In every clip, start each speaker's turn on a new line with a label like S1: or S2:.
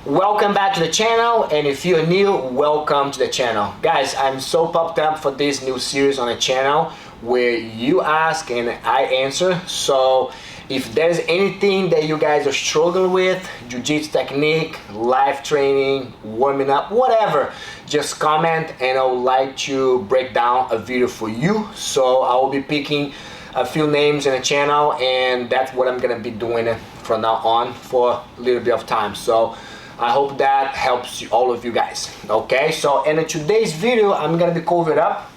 S1: Welcome back to the channel, and if you're new, welcome to the channel. Guys, I'm so pumped up for this new series on the channel where you ask and I answer. So if there's anything that you guys are struggling with, jiu-jitsu technique, life training, warming up, whatever, just comment and I would like to break down a video for you. So I will be picking a few names in the channel, and that's what I'm gonna be doing from now on for a little bit of time. So I hope that helps all of you guys. Okay, so in today's video I'm gonna be covering up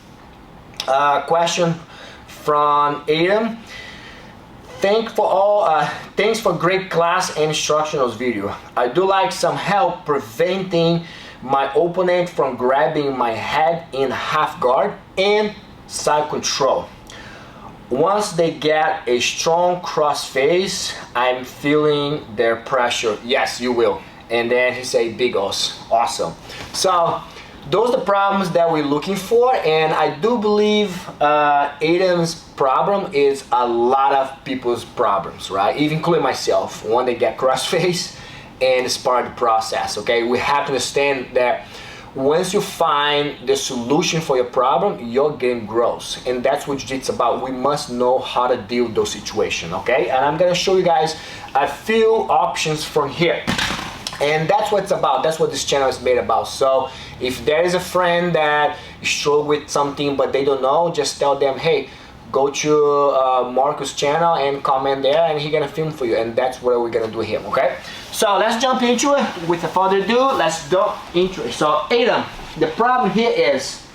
S1: a question from Adam. Thanks for great class and instructionals video. I do like some help preventing my opponent from grabbing my head in half guard and side control. Once they get a strong cross face, I'm feeling their pressure. Yes, you will. And then he say big os. Awesome. So those are the problems that we're looking for, and I do believe Adam's problem is a lot of people's problems, right? Even including myself, when they get cross face, and it's part of the process. Okay, we have to understand that once you find the solution for your problem, your game grows, and that's what jiu-jitsu is about. We must know how to deal with those situations. Okay, and I'm gonna show you guys a few options from here. And that's what it's about. That's what this channel is made about. So if there is a friend that struggle with something but they don't know, just tell them, hey, go to Marcus' channel and comment there, and he's gonna film for you. And that's what we're gonna do here. Okay, so let's jump into it. Without further ado, let's jump into it. So Adam, the problem here is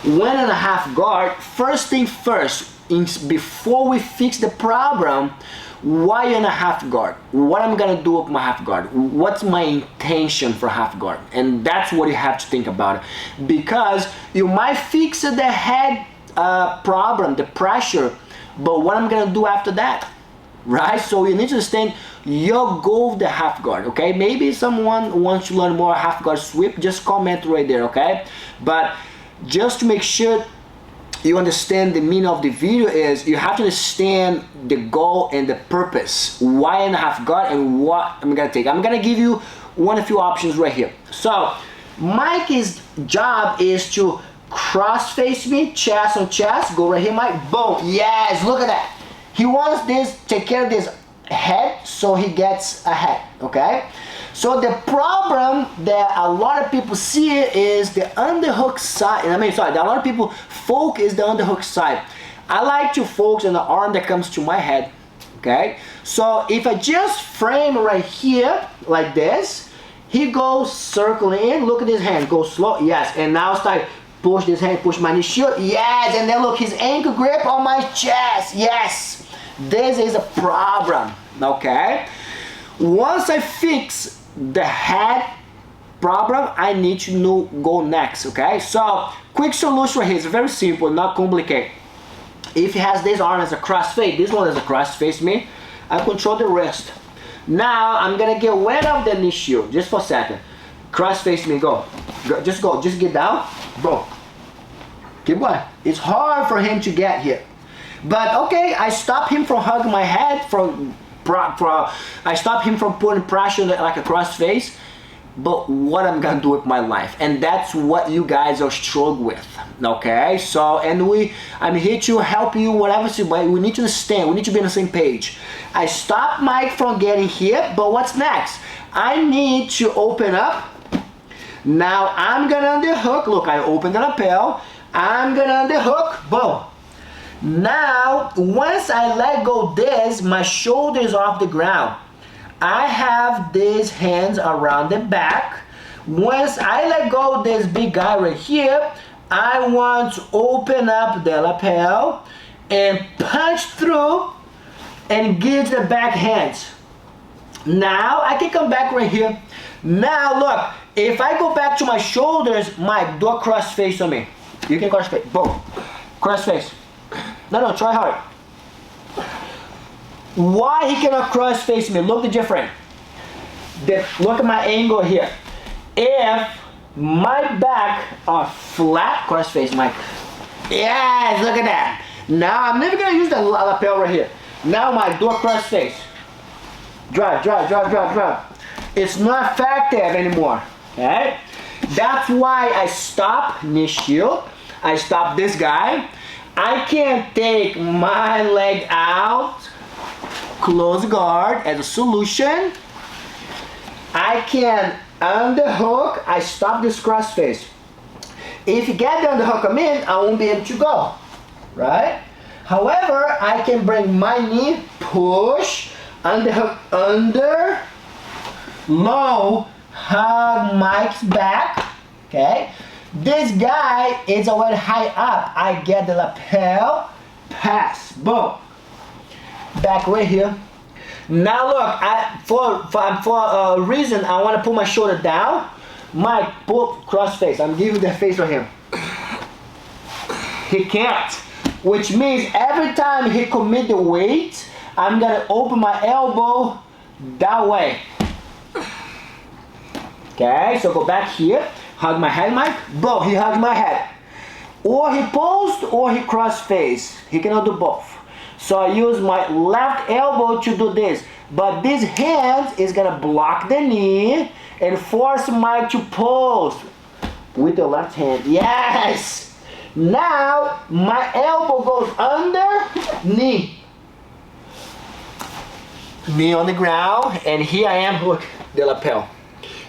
S1: 1.5 guard. First thing first, before we fix the problem, why in a half guard? What I'm gonna do with my half guard? What's my intention for half guard? And that's what you have to think about it, because you might fix the head problem, the pressure, but what I'm gonna do after that, right? So you need to understand your goal of the half guard. Okay, maybe someone wants to learn more half guard sweep, just comment right there. Okay, but just to make sure you understand the meaning of the video is you have to understand the goal and the purpose, why in a half guard and what I'm gonna take. I'm gonna give you a few options right here. So Mike's job is to cross face me, chest on chest, go right here, Mike, boom, yes, look at that. He wants this, take care of this head so he gets ahead. Okay, so the problem that a lot of people see is the underhook side. A lot of people focus the underhook side. I like to focus on the arm that comes to my head. Okay, so if I just frame right here like this, he goes circling in, look at his hand, go slow, yes, and now start push this hand, push my knee shield, yes, and then look, his ankle grip on my chest, yes. This is a problem. Okay, once I fix the head problem, I need to know go next. Okay, so quick solution here is very simple, not complicated. If he has this arm as a cross face, this one is a cross face me, I control the wrist. Now I'm gonna get rid of the knee shield just for a second. Cross face me, go, just get down, bro, keep going. It's hard for him to get here, but okay, I stop him from hugging my head, I stop him from putting pressure like a cross face. But what I'm gonna do with my life, and that's what you guys are struggling with. Okay, so I'm here to help you, whatever. We need to understand, we need to be on the same page. I stop Mike from getting hit, but what's next? I need to open up. Now I'm gonna underhook. Look, I opened the lapel, I'm gonna underhook, boom. Now, once I let go this, my shoulders off the ground. I have these hands around the back. Once I let go this big guy right here, I want to open up the lapel and punch through and give the back hands. Now I can come back right here. Now look, if I go back to my shoulders, Mike, do a cross face on me. You can cross face, boom, cross face. No, try hard. Why he cannot cross face me? Look the difference. Look at my angle here. If my back are flat, cross face, Mike. Yes, look at that. Now I'm never gonna use the lapel right here. Now Mike, do a cross face. Drive. It's not effective anymore, okay? That's why I stop knee shield. I stop this guy. I can take my leg out, close guard as a solution. I can underhook, I stop this crossface. If you get the underhook I'm in, I won't be able to go, right? However, I can bring my knee, push, underhook under, low, hug Mike's back, okay? This guy is already high up. I get the lapel, pass, boom. Back right here. Now look, for a reason, I want to put my shoulder down. Mike, pull crossface. I'm giving you the face right here. He can't. Which means every time he commit the weight, I'm gonna open my elbow that way. Okay, so go back here, hug my head, Mike. Boom, he hugs my head. Or he post or he crossface. He cannot do both. So I use my left elbow to do this. But this hand is gonna block the knee and force Mike to post with the left hand. Yes! Now my elbow goes under knee. Knee on the ground, and here I am, look, the lapel.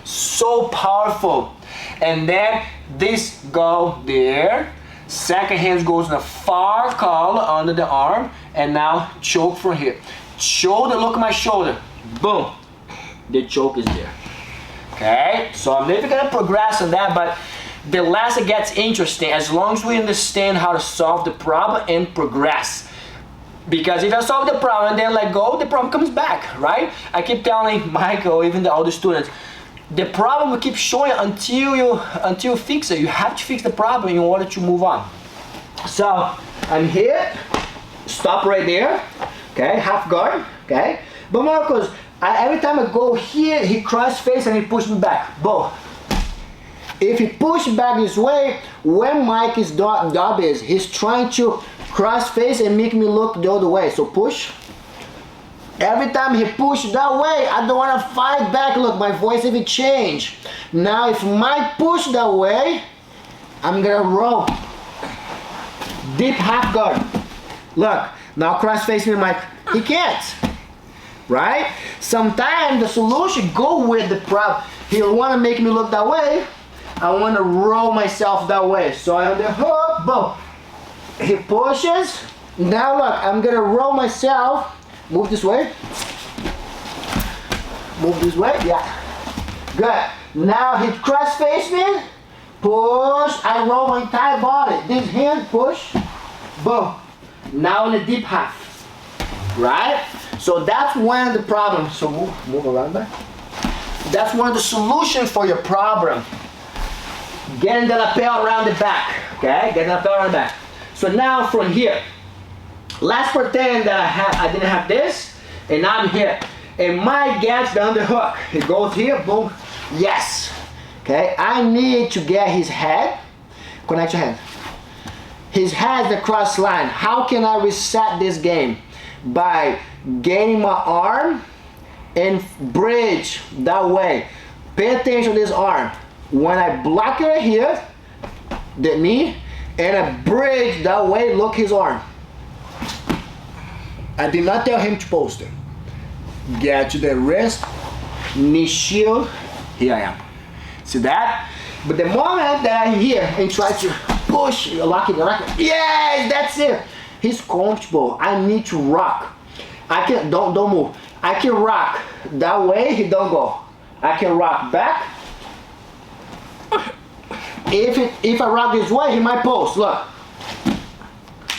S1: So powerful. And then this go there. Second hand goes in the far collar under the arm, and now choke from here. Shoulder, look at my shoulder. Boom. The choke is there. Okay, so I'm never gonna progress on that, but the less it gets interesting, as long as we understand how to solve the problem and progress. Because if I solve the problem and then let go, the problem comes back, right? I keep telling Michael, even the other students, the problem will keep showing until you fix it. You have to fix the problem in order to move on. So I'm here, stop right there, okay, half guard, okay. But Marcos, every time I go here, he cross face and he push me back, boom. If he push back this way, when Mike is dub is, he's trying to cross face and make me look the other way. So push. Every time he push that way, I don't want to fight back. Look, my voice even change. Now if Mike push that way, I'm gonna roll. Deep half guard. Look, now cross face me, Mike. He can't, right? Sometimes the solution go with the problem. He'll want to make me look that way. I want to roll myself that way. So I underhook, boom. He pushes. Now look, I'm gonna roll myself. Move this way. Move this way, yeah. Good. Now he cross face me. Push, I roll my entire body. This hand, push, boom. Now in the deep half, right? So that's one of the problems. So move around back. That's one of the solutions for your problem. Getting the lapel around the back, okay? Getting the lapel around the back. So now from here, let's pretend that I didn't have this, and I'm here. And Mike gets the underhook. He goes here, boom, yes. Okay, I need to get his head, connect your hand. His head is the cross line. How can I reset this game? By getting my arm and bridge that way. Pay attention to this arm. When I block it right here, the knee, and I bridge that way, look his arm. I did not tell him to post it. Get to the wrist, knee shield, here I am. See that? But the moment that I'm here and try to push, lock it, yes, that's it. He's comfortable. I need to rock. I can, don't move. I can rock that way, he don't go. I can rock back. If I rock this way, he might post, look.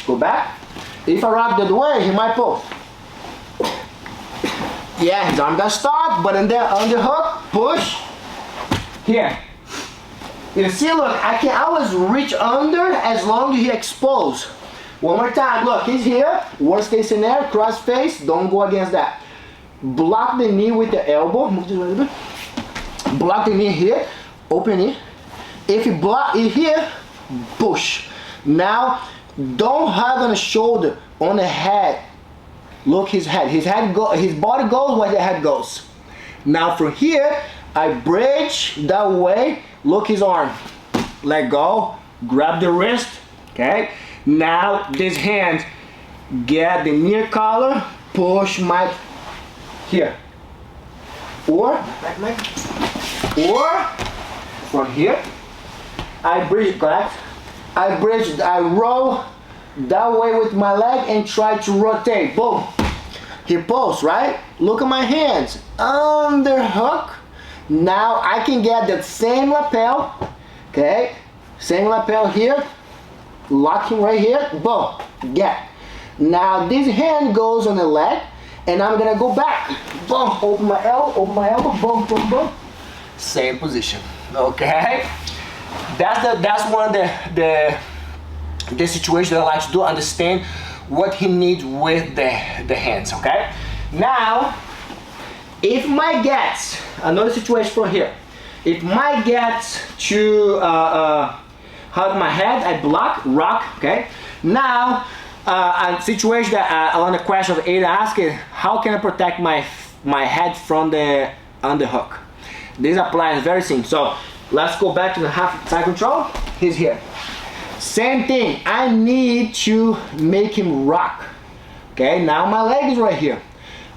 S1: Go back. If I rock that way, he might post. Yeah, his arm got start, but in there, underhook, push. Here. You see, look, I can always reach under as long as he exposed. One more time, look, he's here. Worst case scenario, cross face, don't go against that. Block the knee with the elbow. Move this way a little bit. Block the knee here, open knee. If you block it here, push. Now, don't hug on the shoulder, on the head. Look his head. His body goes where the head goes. Now from here, I bridge that way, look his arm, let go, grab the wrist, okay? Now this hand, get the near collar, push my, here. Or from here, I bridge, correct? I roll that way with my leg and try to rotate, boom. He pulls, right? Look at my hands, underhook. Now I can get that same lapel, okay? Same lapel here, lock him right here, boom, get. Now this hand goes on the leg, and I'm gonna go back, boom, open my elbow, boom, boom, boom. Same position, okay? That's one of the situation that I like to do, understand what he needs with the hands, okay? Now, if my gets, another situation from here, if my gets to hug my head, I block, rock, okay? Now, a situation that on the question of Ada asked is, how can I protect my head from the underhook? This applies very simple. So let's go back to the half side control. He's here. Same thing, I need to make him rock. Okay, now my leg is right here.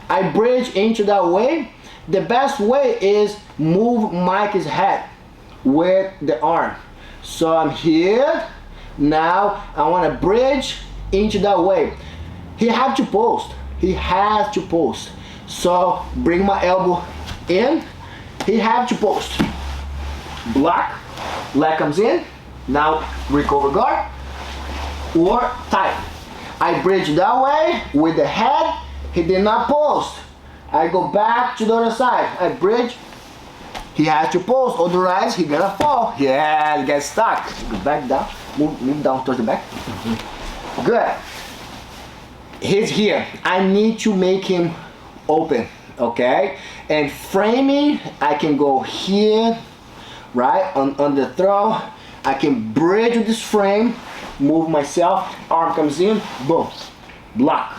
S1: I bridge into that way. The best way is move Mike's head with the arm. So I'm here. Now I want to bridge into that way. He has to post. He has to post. So bring my elbow in. He has to post. Block. Leg comes in. Now recover guard. Or tight. I bridge that way with the head. He did not post. I go back to the other side. I bridge. He has to post, otherwise he gonna fall. Yeah, he gets stuck. Go back down. Move down towards the back. Good. He's here. I need to make him open. Okay? And framing, I can go here, right? On the throw. I can bridge with this frame, move myself, arm comes in, boom, block.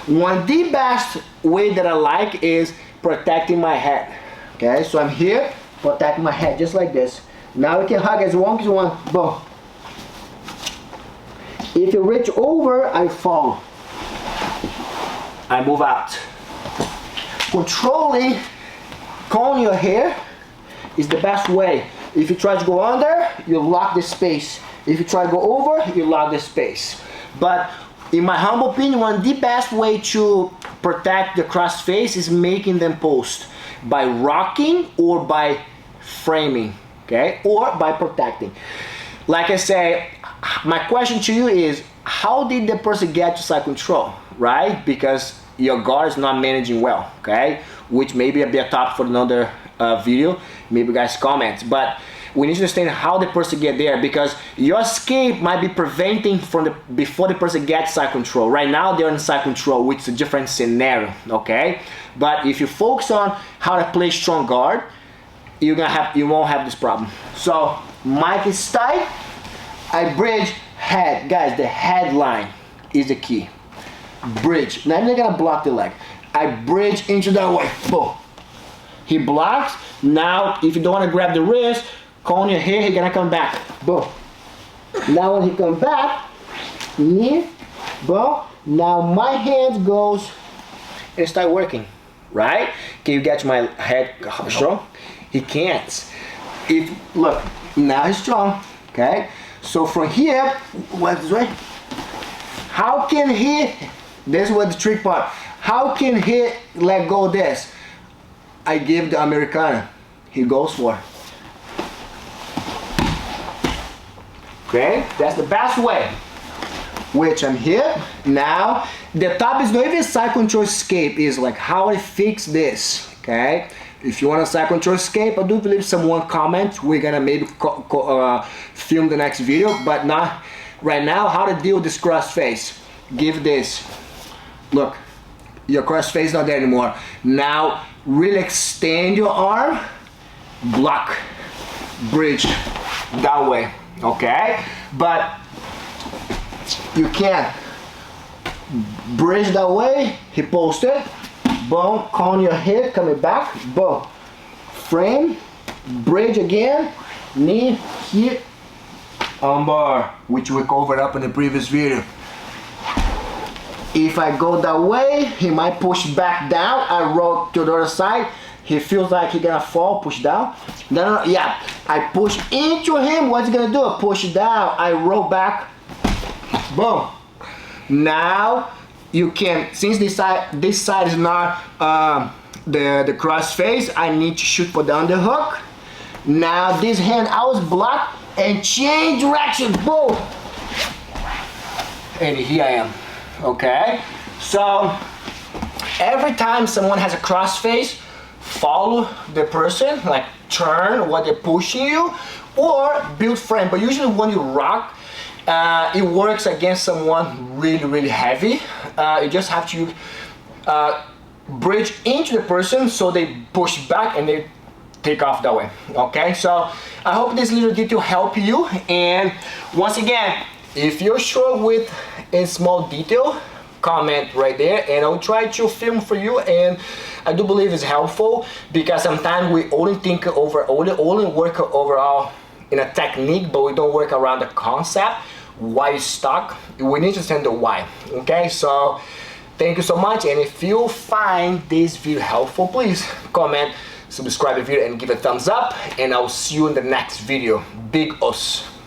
S1: One the best way that I like is protecting my head. Okay, so I'm here, protecting my head just like this. Now we can hug as long as you want, boom. If you reach over, I fall. I move out. Controlling, combing your hair is the best way. If you try to go under, you lock the space. If you try to go over, you lock the space. But in my humble opinion, one of the best way to protect the cross face is making them post by rocking or by framing, okay? Or by protecting. Like I say, my question to you is, how did the person get to side control, right? Because your guard is not managing well, okay? Which may be a topic for another video, maybe guys comment, but we need to understand how the person get there, because your escape might be preventing from before the person gets side control. Right now they're in side control, which is a different scenario, okay? But if you focus on how to play strong guard, you won't have this problem. So Mike is tight, I bridge head. Guys, the headline is the key. Bridge. Now I'm not gonna block the leg. I bridge into that way. Boom. He blocks. Now, if you don't want to grab the wrist, cone your hair, he's gonna come back. Boom. Now when he comes back, knee, boom. Now my hand goes and start working, right? Can you get my head strong? He can't. Look, now he's strong, okay? So from here, what this way? How can he, this is what the trick part. How can he let go of this? I give the Americana. He goes for it. Okay, that's the best way. Which I'm here. Now, the top is not even side control escape, is like how I fix this. Okay, if you want a side control escape, I do believe someone comment. We're gonna maybe film the next video, but not right now. How to deal with this cross face. Give this. Look, your cross face not there anymore. Now, really extend your arm, block, bridge, that way, okay? But you can bridge that way, he posted, boom, on your head, coming back, boom, frame, bridge again, knee, here, armbar, which we covered up in the previous video. If I go that way, he might push back down. I roll to the other side. He feels like he's gonna fall, push down. No, yeah. I push into him. What's he gonna do? Push down. I roll back. Boom. Now you can, since this side is not the cross face, I need to shoot for the underhook. Now this hand I was blocked and change direction. Boom. And here I am. Okay, so every time someone has a crossface, follow the person, like turn what they're pushing you, or build frame. But usually when you rock, it works against someone really heavy. You just have to bridge into the person so they push back and they take off that way. Okay, so I hope this little detail help you. And once again, if you're sure with a small detail, comment right there and I'll try to film for you. And I do believe it's helpful because sometimes we only think only work overall in a technique, but we don't work around the concept, why it's stuck. We need to understand the why. Okay, so thank you so much, and if you find this video helpful, please comment, subscribe the video and give a thumbs up, and I'll see you in the next video. Big us.